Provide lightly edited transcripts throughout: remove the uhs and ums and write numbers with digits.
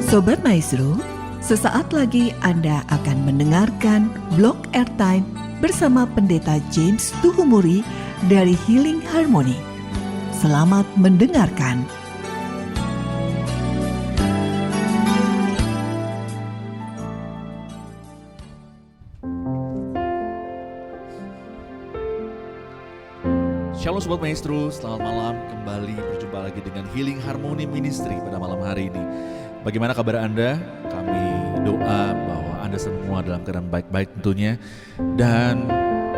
Sobat Maestro, sesaat lagi Anda akan mendengarkan Blog Airtime bersama Pendeta James Tuhumuri dari Healing Harmony. Selamat mendengarkan. Shalom Sobat Maestro, selamat malam, kembali berjumpa lagi dengan Healing Harmony Ministry pada malam hari ini. Bagaimana kabar Anda? Kami doa bahwa Anda semua dalam keadaan baik-baik tentunya. Dan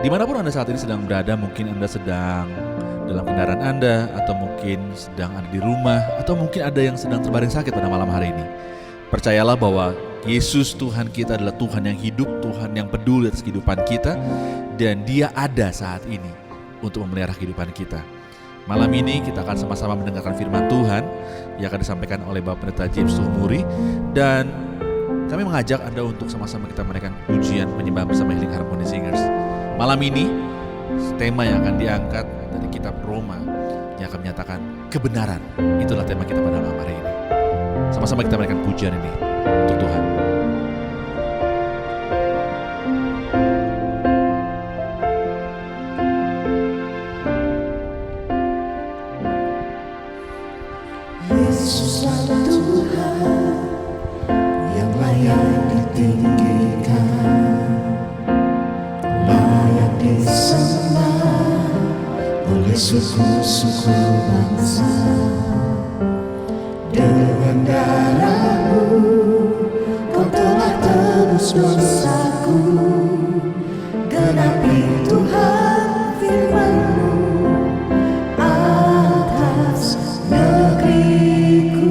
dimanapun Anda saat ini sedang berada, mungkin Anda sedang dalam kendaraan Anda, atau mungkin sedang ada di rumah, atau mungkin ada yang sedang terbaring sakit pada malam hari ini. Percayalah bahwa Yesus Tuhan kita adalah Tuhan yang hidup, Tuhan yang peduli atas kehidupan kita, dan Dia ada saat ini untuk memelihara kehidupan kita. Malam ini kita akan sama-sama mendengarkan firman Tuhan yang akan disampaikan oleh Bapak Pendeta James Tuhumuri, dan kami mengajak Anda untuk sama-sama kita menaikkan pujian penyembahan bersama Healing Harmony Singers. Malam ini tema yang akan diangkat dari kitab Roma yang akan menyatakan kebenaran. Itulah tema kita pada malam hari ini. Sama-sama kita menaikkan pujian ini untuk Tuhan. Yesuslah Tuhan yang layak ditinggikan, layak disembah oleh suku-suku bangsa. Dengan darah-Mu Kau telah tebus dosaku, genapi Tuhan firman-Mu atas negeriku.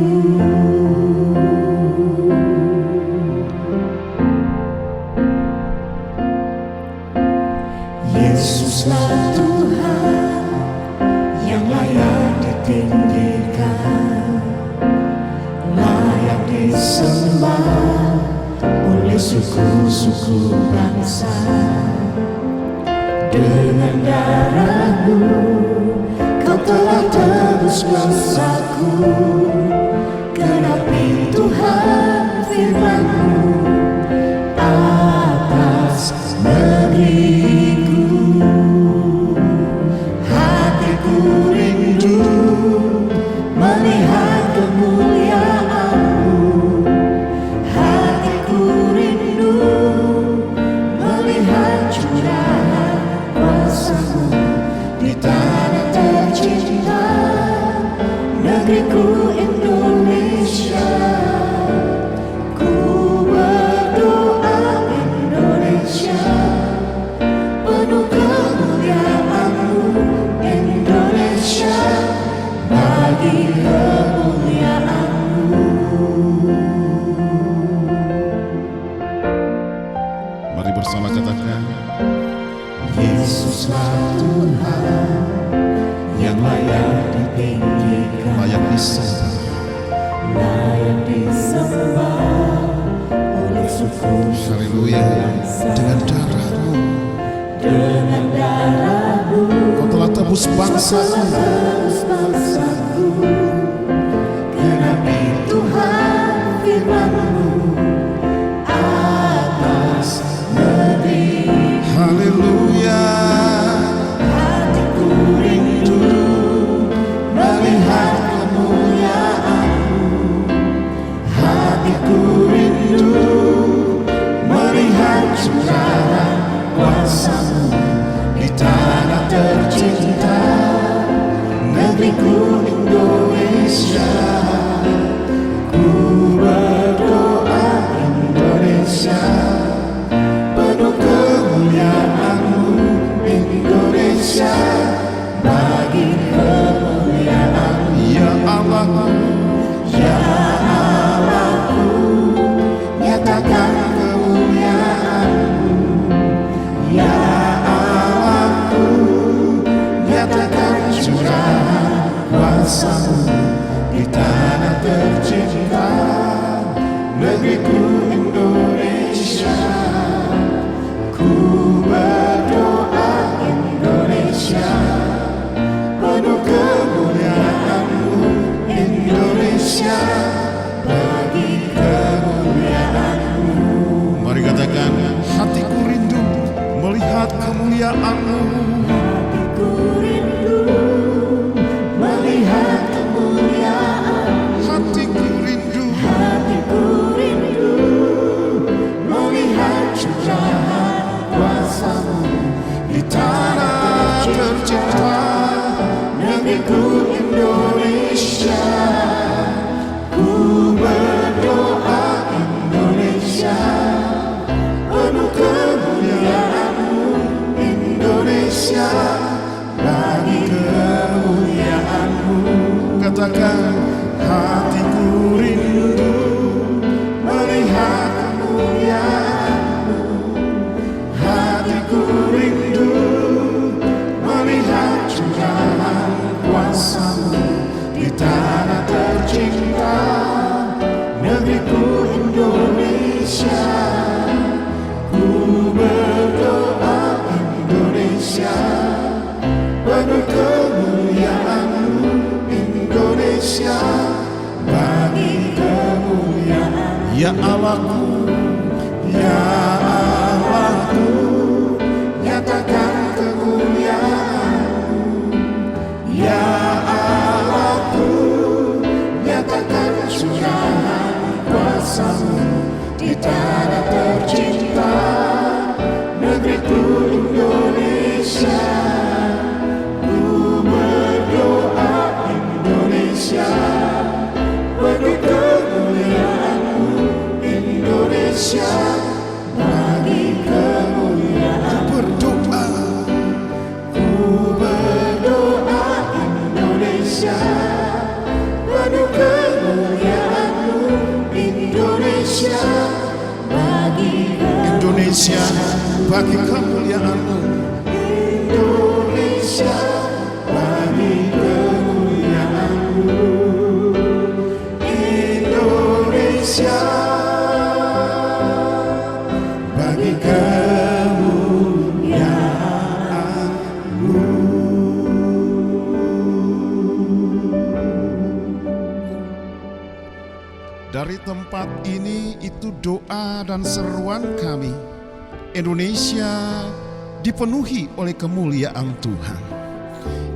Yesuslah Tuhan yang layak ditinggikan, layak disembah oleh suku-suku bangsa. Dengan darah-Mu Kau telah tebus dosaku, genapi Tuhan firman-Mu atas negeriku. Hatiku rindu melihat kemuliaan-Mu, hatiku rindu melihat curahan kuasa-Mu di tanah tercinta, negeriku Indonesia. Ku berdoa Indonesia, penuh kemuliaan-Mu Indonesia, bagi kemuliaan-Mu. Mari bersama katakan, Yesuslah Tuhan yang layak ditinggikan, layak disembah layak disembah oleh suku. Haleluya. Dengan darah-Mu Dengan darah-Mu Kau telah tebus bangsa. tebus bangsa-Ku, genapi Tuhan firman-Mu atas negeri. Haleluya. Hatiku rindu melihat kemuliaan-Mu, hatiku rindu melihat curahan kuasa-Mu di tanah tercinta, negeriku Indonesia. Ku berdoa Indonesia, penuh kemuliaan-Mu Indonesia, bagi kemuliaan-Mu. Ya Allah, Ya Allahku, nyatakan kemuliaan-Mu. Ya Allahku, nyatakan curahan kuasa-Mu di tanah tercinta, negeriku Indonesia. Ku berdoa Indonesia, penuh kemuliaan-Mu Indonesia, bagi kemuliaan-Mu. Hatiku rindu melihat kemuliaan. Hatiku rindu Hatiku rindu melihat curahan kuasa-Mu di tanah tercinta, negeriku Indonesia. Ku berdoa Indonesia, penuh kemuliaan-Mu Indonesia, bagi kemuliaan-Mu. katakan Hatiku rindu melihat kemuliaan-Mu. Hatiku rindu melihat curahan kuasa-Mu di tanah tercinta, negeriku Indonesia. Ku berdoa Indonesia, penuh kemuliaan-Mu Indonesia, bagi kemuliaan. ya Allahku, Ya Allahku, nyatakan kemuliaan-Mu. Ya Allahku, nyatakan curahan kuasa-Mu di tanah tercinta, negeriku Indonesia. Ku berdoa Indonesia, penuh kemuliaan-Mu Indonesia, bagi kemuliaan. berdoa Ku berdoa Indonesia, penuh kemuliaan-Mu Indonesia, bagi Indonesia bagi kemuliaan-Mu. Indonesia, bagi kemuliaan-Mu Indonesia, bagi kemuliaan-Mu. Dari tempat ini itu doa dan seruan kami. Indonesia dipenuhi oleh kemuliaan Tuhan.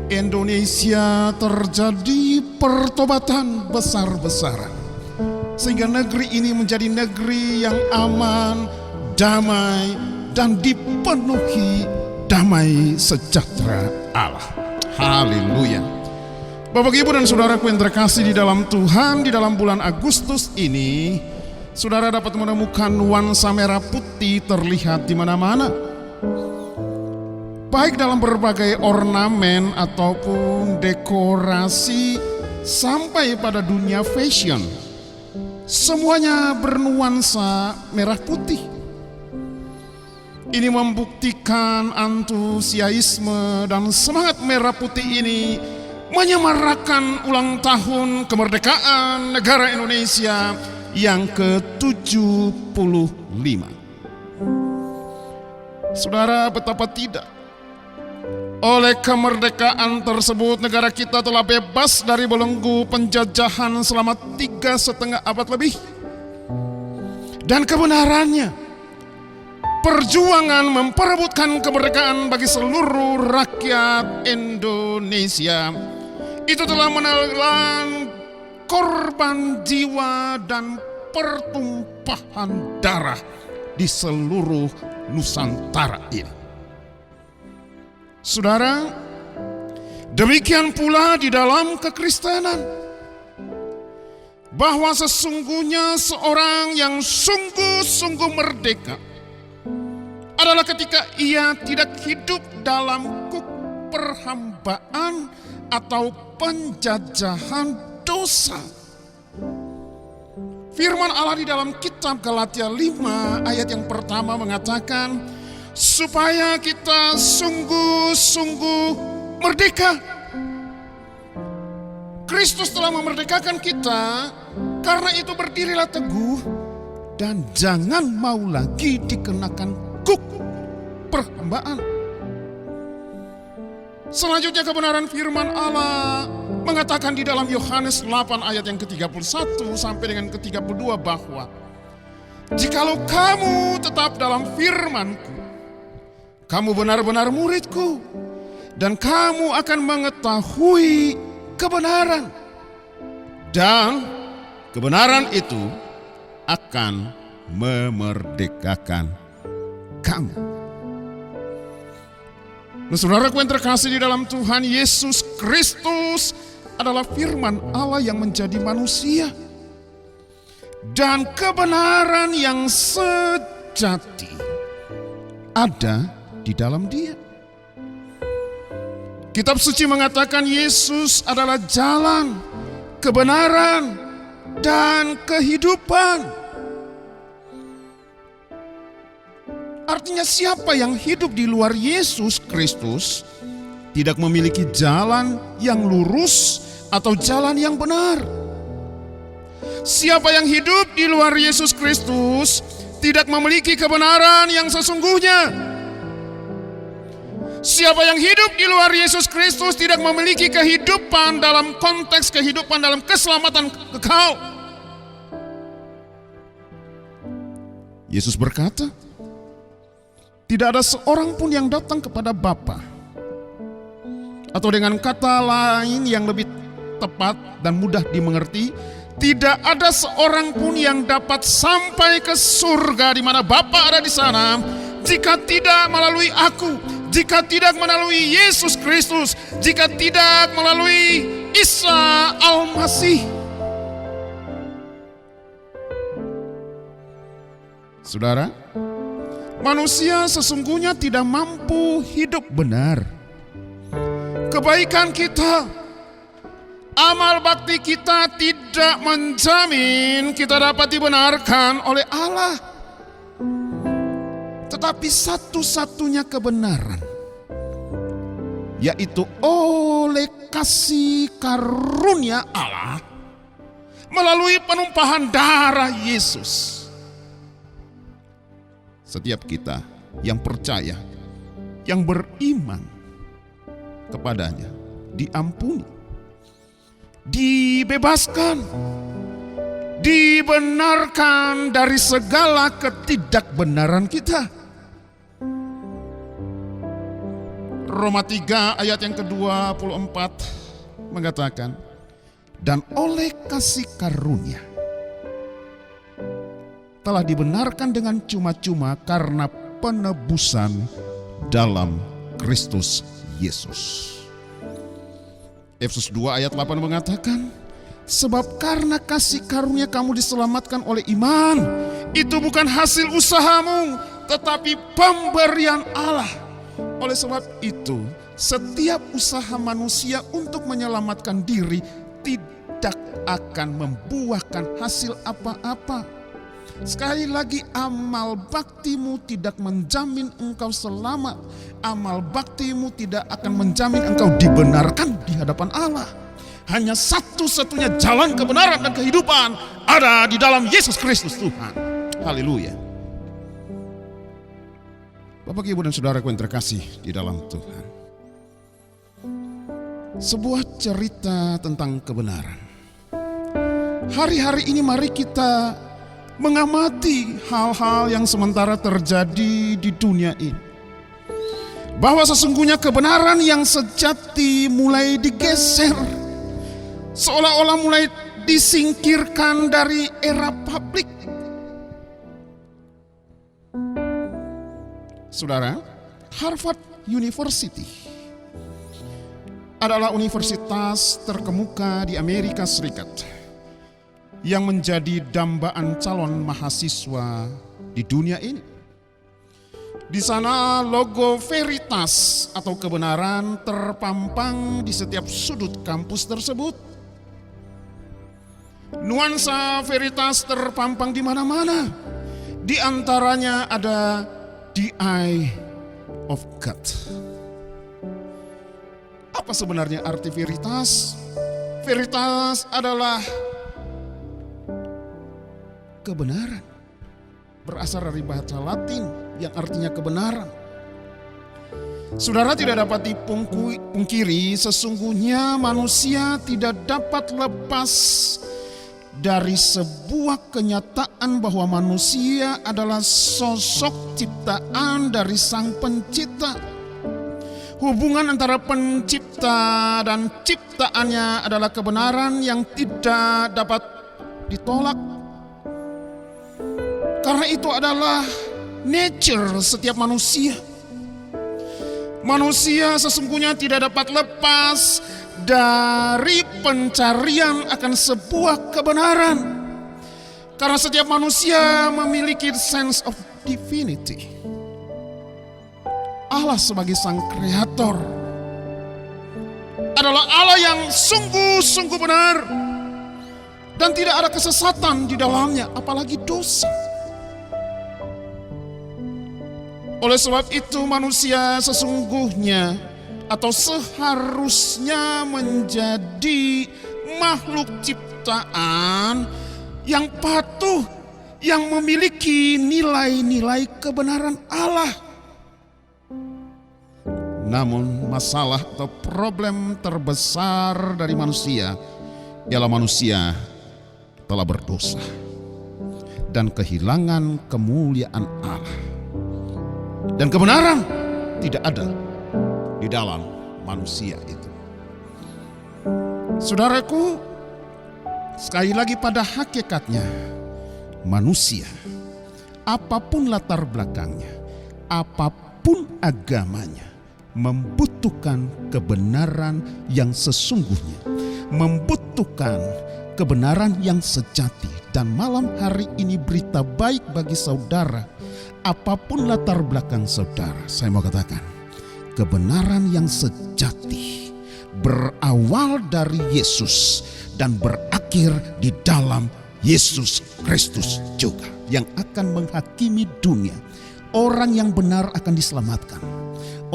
Indonesia terjadi pertobatan besar-besaran, sehingga negeri ini menjadi negeri yang aman, damai, dan dipenuhi damai sejahtera Allah. Haleluya. Bapak, Ibu, dan saudaraku yang terkasih di dalam Tuhan, di dalam bulan Agustus ini, saudara dapat menemukan nuansa merah putih terlihat di mana-mana. Baik dalam berbagai ornamen ataupun dekorasi sampai pada dunia fashion. Semuanya bernuansa merah putih. Ini membuktikan antusiasme dan semangat merah putih ini menyemarakan ulang tahun kemerdekaan negara Indonesia yang ke-75. Saudara, betapa tidak, oleh kemerdekaan tersebut negara kita telah bebas dari belenggu penjajahan selama 3,5 abad lebih. Dan kebenarannya, perjuangan memperebutkan kemerdekaan bagi seluruh rakyat Indonesia itu telah menelan korban jiwa dan pertumpahan darah di seluruh Nusantara ini. Saudara, demikian pula di dalam kekristenan, bahwa sesungguhnya seorang yang sungguh-sungguh merdeka adalah ketika ia tidak hidup dalam kuk perhambaan atau penjajahan dosa. Firman Allah di dalam kitab Galatia 5 ayat yang pertama mengatakan, supaya kita sungguh-sungguh merdeka. Kristus telah memerdekakan kita, karena itu berdirilah teguh dan jangan mau lagi dikenakan kuk perhambaan. Selanjutnya kebenaran firman Allah mengatakan di dalam Yohanes 8 ayat yang ke-31 sampai dengan ke-32 bahwa jikalau kamu tetap dalam firman-Ku, kamu benar-benar muridku, dan kamu akan mengetahui kebenaran. Dan kebenaran itu akan memerdekakan kamu. Nah, saudaraku yang terkasih di dalam Tuhan, Yesus Kristus adalah firman Allah yang menjadi manusia. Dan kebenaran yang sejati ada di dalam Dia. Kitab suci mengatakan Yesus adalah jalan, kebenaran, dan kehidupan. Artinya siapa yang hidup di luar Yesus Kristus tidak memiliki jalan yang lurus atau jalan yang benar. Siapa yang hidup di luar Yesus Kristus tidak memiliki kebenaran yang sesungguhnya. Siapa yang hidup di luar Yesus Kristus tidak memiliki kehidupan dalam konteks kehidupan dalam keselamatan kekal. Yesus berkata, tidak ada seorang pun yang datang kepada Bapa, atau dengan kata lain yang lebih tepat dan mudah dimengerti, tidak ada seorang pun yang dapat sampai ke surga di mana Bapa ada di sana, jika tidak melalui aku, jika tidak melalui Yesus Kristus, jika tidak melalui Isa Al-Masih. Saudara, manusia sesungguhnya tidak mampu hidup benar. Kebaikan kita, amal bakti kita tidak menjamin kita dapat dibenarkan oleh Allah. Tetapi satu-satunya kebenaran, yaitu oleh kasih karunia Allah melalui penumpahan darah Yesus. Setiap kita yang percaya, yang beriman kepadanya, diampuni, dibebaskan, dibenarkan dari segala ketidakbenaran kita. Roma 3 ayat yang ke-24 mengatakan, dan oleh kasih karunia telah dibenarkan dengan cuma-cuma karena penebusan dalam Kristus Yesus. Efesus 2 ayat 8 mengatakan, sebab karena kasih karunia kamu diselamatkan oleh iman, itu bukan hasil usahamu, tetapi pemberian Allah. Oleh sebab itu, setiap usaha manusia untuk menyelamatkan diri tidak akan membuahkan hasil apa-apa. Sekali lagi, amal baktimu tidak menjamin engkau selamat. Amal baktimu tidak akan menjamin engkau dibenarkan di hadapan Allah. Hanya satu-satunya jalan kebenaran dan kehidupan ada di dalam Yesus Kristus Tuhan. Haleluya. Bapak, Ibu, dan saudaraku yang terkasih di dalam Tuhan. Sebuah cerita tentang kebenaran. Hari-hari ini mari kita mengamati hal-hal yang sementara terjadi di dunia ini. Bahwa sesungguhnya kebenaran yang sejati mulai digeser, seolah-olah mulai disingkirkan dari era publik. Saudara, Harvard University adalah universitas terkemuka di Amerika Serikat yang menjadi dambaan calon mahasiswa di dunia ini. Di sana logo veritas atau kebenaran terpampang di setiap sudut kampus tersebut. Nuansa veritas terpampang di mana-mana. Di antaranya ada the eye of God. Apa sebenarnya arti veritas? Veritas adalah kebenaran, berasal dari bahasa Latin yang artinya kebenaran. Saudara, tidak dapat dipungkiri sesungguhnya manusia tidak dapat lepas dari sebuah kenyataan bahwa manusia adalah sosok ciptaan dari Sang Pencipta. Hubungan antara pencipta dan ciptaannya adalah kebenaran yang tidak dapat ditolak. Karena itu adalah nature setiap manusia. Manusia sesungguhnya tidak dapat lepas dari pencarian akan sebuah kebenaran. Karena setiap manusia memiliki sense of divinity. Allah sebagai Sang Kreator adalah Allah yang sungguh-sungguh benar dan tidak ada kesesatan di dalamnya, apalagi dosa. Oleh sebab itu manusia sesungguhnya atau seharusnya menjadi makhluk ciptaan yang patuh, yang memiliki nilai-nilai kebenaran Allah. Namun masalah atau problem terbesar dari manusia ialah manusia telah berdosa dan kehilangan kemuliaan Allah. Dan kebenaran tidak ada di dalam manusia itu. Saudaraku, sekali lagi pada hakikatnya manusia, apapun latar belakangnya, apapun agamanya, membutuhkan kebenaran yang sesungguhnya, membutuhkan kebenaran yang sejati. Dan malam hari ini berita baik bagi saudara, apapun latar belakang saudara, saya mau katakan, kebenaran yang sejati berawal dari Yesus dan berakhir di dalam Yesus Kristus juga, yang akan menghakimi dunia. Orang yang benar akan diselamatkan.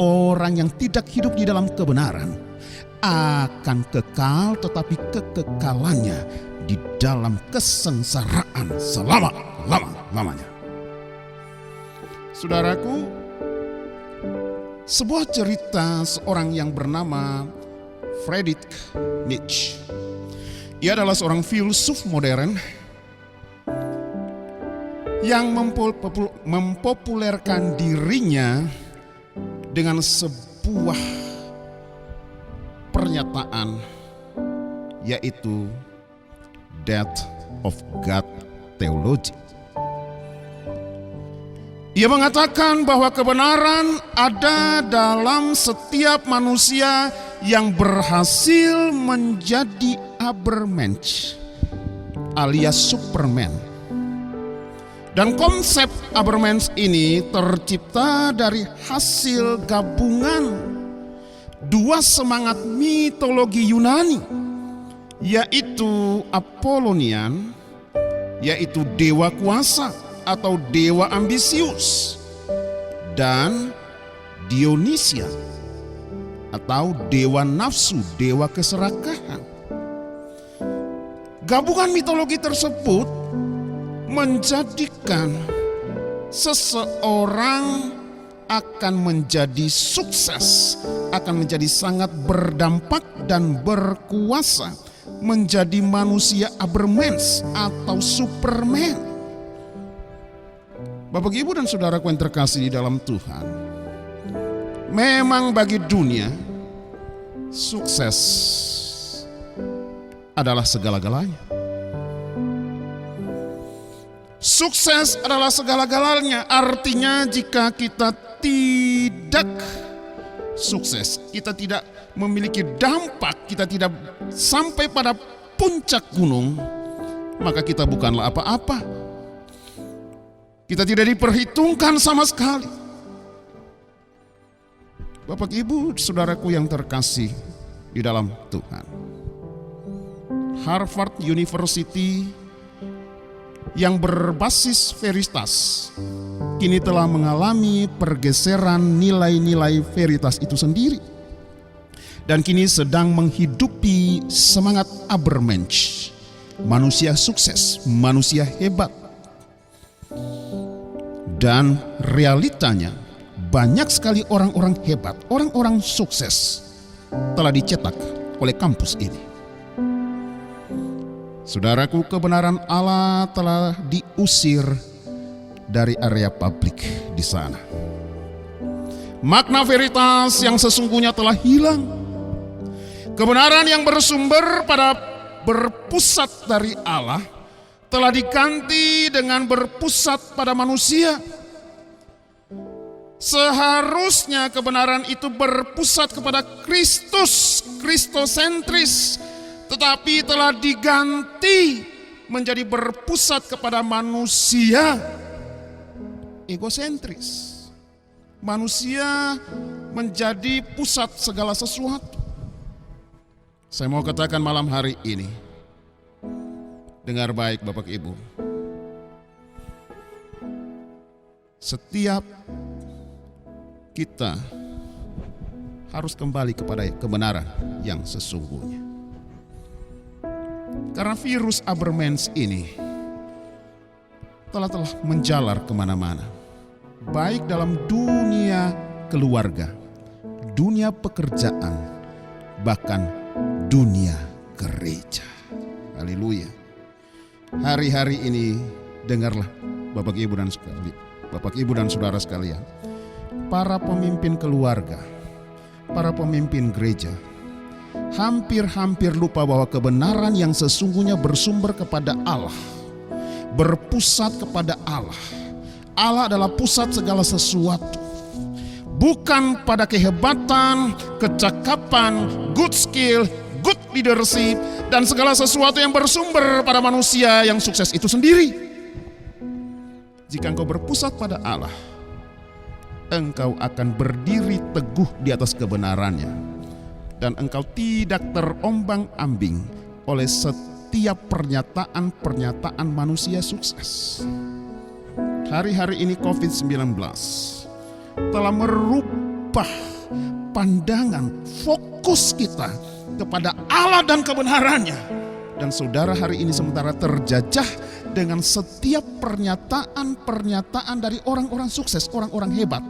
Orang yang tidak hidup di dalam kebenaran akan kekal, tetapi kekekalannya di dalam kesengsaraan selama-lamanya. Saudaraku, sebuah cerita seorang yang bernama Friedrich Nietzsche. Ia adalah seorang filsuf modern yang mempopulerkan dirinya dengan sebuah pernyataan, yaitu Death of God Theology. Ia mengatakan bahwa kebenaran ada dalam setiap manusia yang berhasil menjadi Übermensch alias Superman. Dan konsep Übermensch ini tercipta dari hasil gabungan dua semangat mitologi Yunani, yaitu Apollonian, yaitu dewa kuasa atau dewa ambisius, dan Dionysian atau dewa nafsu, dewa keserakahan. Gabungan mitologi tersebut menjadikan seseorang akan menjadi sukses, akan menjadi sangat berdampak dan berkuasa, menjadi manusia Übermensch atau Superman. Bapak, Ibu, dan saudaraku yang terkasih di dalam Tuhan, memang bagi dunia sukses adalah segala-galanya. Sukses adalah segala-galanya. Artinya jika kita tidak sukses, kita tidak memiliki dampak, kita tidak sampai pada puncak gunung, maka kita bukanlah apa-apa. Kita tidak diperhitungkan sama sekali. Bapak, Ibu, saudaraku yang terkasih di dalam Tuhan, Harvard University yang berbasis veritas kini telah mengalami pergeseran nilai-nilai veritas itu sendiri, dan kini sedang menghidupi semangat Übermensch, manusia sukses, manusia hebat. Dan realitanya banyak sekali orang-orang hebat, orang-orang sukses telah dicetak oleh kampus ini. Saudaraku, kebenaran Allah telah diusir dari area publik di sana. Makna veritas yang sesungguhnya telah hilang. Kebenaran yang bersumber pada berpusat dari Allah telah diganti dengan berpusat pada manusia. Seharusnya kebenaran itu berpusat kepada Kristus, kristosentris, tetapi telah diganti menjadi berpusat kepada manusia, egosentris. Manusia menjadi pusat segala sesuatu. Saya mau katakan malam hari ini, dengar baik Bapak Ibu, setiap kita harus kembali kepada kebenaran yang sesungguhnya. Karena virus Habermas ini telah menjalar kemana-mana, baik dalam dunia keluarga, dunia pekerjaan, bahkan dunia gereja. Haleluya. Hari-hari ini dengarlah Bapak Ibu dan saudara sekalian, para pemimpin keluarga, para pemimpin gereja hampir lupa bahwa kebenaran yang sesungguhnya bersumber kepada Allah, berpusat kepada Allah. Allah adalah pusat segala sesuatu. Bukan pada kehebatan, kecakapan, good skill, good leadership, dan segala sesuatu yang bersumber pada manusia yang sukses itu sendiri. Jika engkau berpusat pada Allah, engkau akan berdiri teguh di atas kebenarannya, dan engkau tidak terombang-ambing oleh setiap pernyataan manusia sukses. Hari-hari ini COVID-19 telah merubah pandangan fokus kita kepada Allah dan kebenarannya. Dan saudara hari ini sementara terjajah dengan setiap pernyataan dari orang-orang sukses, orang-orang hebat.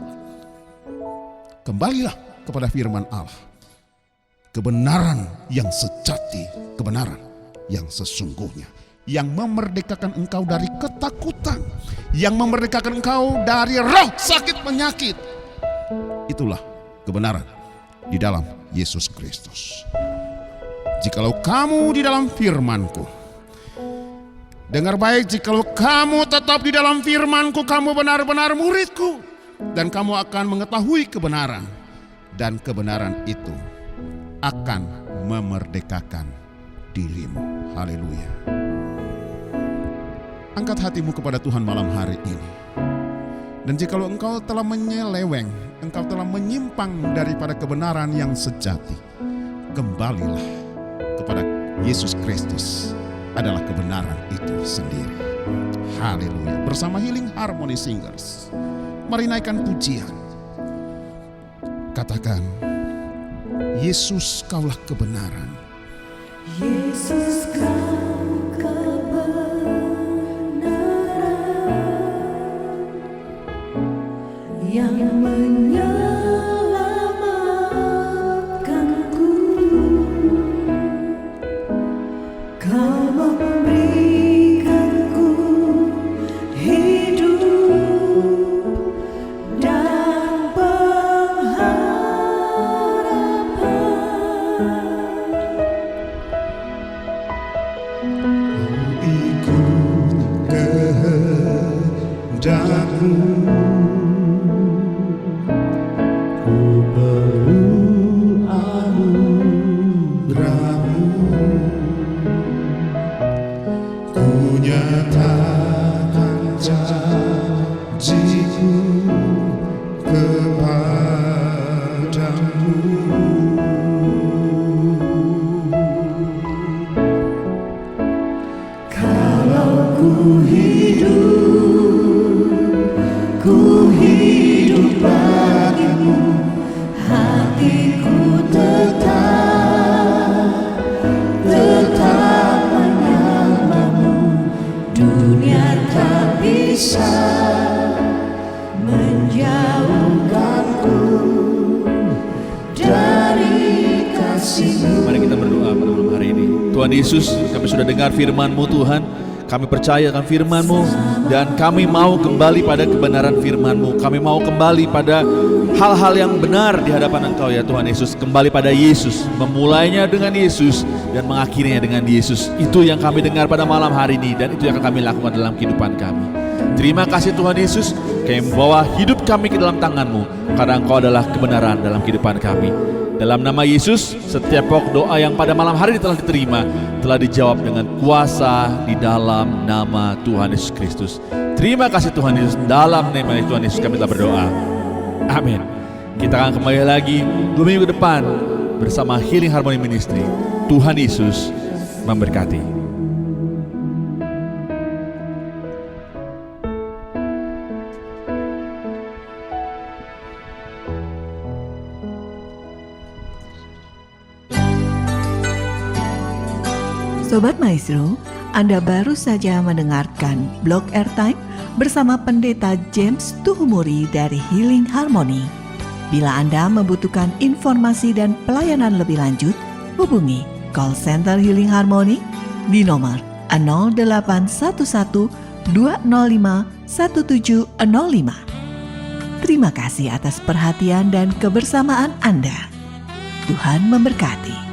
Kembalilah kepada firman Allah. Kebenaran yang sejati, kebenaran yang sesungguhnya, yang memerdekakan engkau dari ketakutan, yang memerdekakan engkau dari roh sakit penyakit. Itulah kebenaran di dalam Yesus Kristus. Jikalau kamu di dalam firman-Ku, dengar baik, jikalau kamu tetap di dalam firman-Ku, kamu benar-benar murid-Ku, dan kamu akan mengetahui kebenaran, dan kebenaran itu akan memerdekakan dirimu. Haleluya. Angkat hatimu kepada Tuhan malam hari ini. Dan jikalau engkau telah menyeleweng, engkau telah menyimpang daripada kebenaran yang sejati, kembalilah kepada Yesus Kristus adalah kebenaran itu sendiri. Haleluya. Bersama Healing Harmony Singers, mari naikkan pujian. Katakan, Yesus kaulah kebenaran. Yesus kau kebenaran yang menyelamatkanku. Kau memberikanku hidup dan ikut kehendakmu. Ku perlu anugerahmu. Ku nyatakan janjiku kepadamu. Ku hidup bagimu, hatiku tetap menyembahmu. Dunia tak bisa menjauhkanku dari kasih-Mu. Mari kita berdoa pada malam hari ini. Tuhan Yesus, kami sudah dengar firman-Mu Tuhan. Kami percaya akan firman-Mu dan kami mau kembali pada kebenaran firman-Mu. Kami mau kembali pada hal-hal yang benar di hadapan Engkau ya Tuhan Yesus. Kembali pada Yesus, memulainya dengan Yesus dan mengakhirinya dengan Yesus. Itu yang kami dengar pada malam hari ini dan itu yang akan kami lakukan dalam kehidupan kami. Terima kasih Tuhan Yesus, kami membawa hidup kami ke dalam tangan-Mu karena Engkau adalah kebenaran dalam kehidupan kami. Dalam nama Yesus, setiap pokok doa yang pada malam hari ini telah diterima, telah dijawab dengan kuasa di dalam nama Tuhan Yesus Kristus. Terima kasih Tuhan Yesus, dalam nama Tuhan Yesus kami telah berdoa. Amin. Kita akan kembali lagi 2 minggu depan bersama Healing Harmony Ministry. Tuhan Yesus memberkati. Sobat Maestro, Anda baru saja mendengarkan Blog Airtime bersama Pendeta James Tuhumuri dari Healing Harmony. Bila Anda membutuhkan informasi dan pelayanan lebih lanjut, hubungi call center Healing Harmony di nomor 0811 205 1705. Terima kasih atas perhatian dan kebersamaan Anda. Tuhan memberkati.